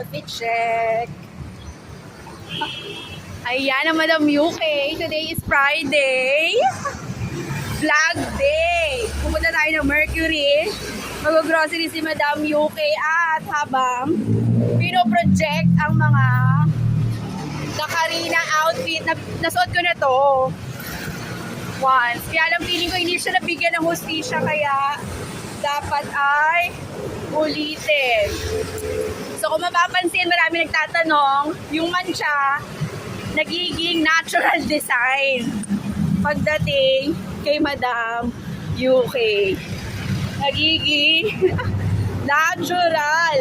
Outfit check. Ayan ang Madam UK. Today is Friday. Vlog day. Pupunta tayo ng Mercury. Mag-grocery si Madam UK at habang pinoproject ang mga Karina outfit na nasuot ko na to once. Kaya lang feeling ko hindi siya nabigyan ng hustisya kaya dapat ay ulitin. So kung mapapansin, marami nagtatanong, yung mancha nagiging natural design pagdating kay Madam UK. Nagiging natural.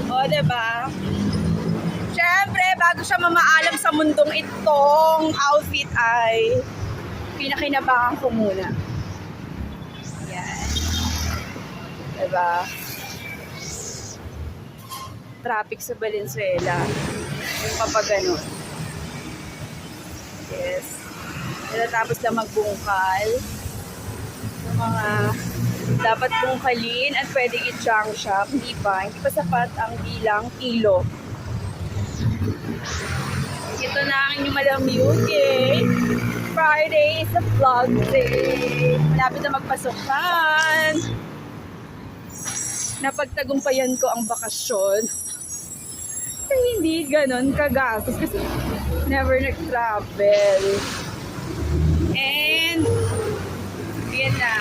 O, diba? Siyempre, bago siya mamaalam sa mundong itong outfit ay pinakinabangan ko muna. Yan. Diba? Traffic sa Valenzuela. Yung papaganon. Yes. Tapos na magbungkal. Yung mga dapat bungkalin at pwedeng i-junk shop. Hindi pa sapat ang bilang kilo. Ito na ang inyong Madam UK. Friday is a vlog day. Malapit na magpasukan. Napagtagumpayan ko ang bakasyon. Hindi ganon kagastos kasi never nag-travel. And yan na.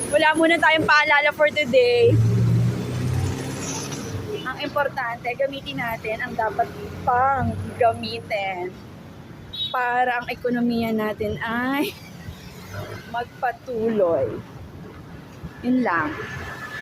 Wala muna tayong paalala for today. Ang importante, gamitin natin ang dapat pang gamitin para ang ekonomiya natin ay magpatuloy. Yun lang.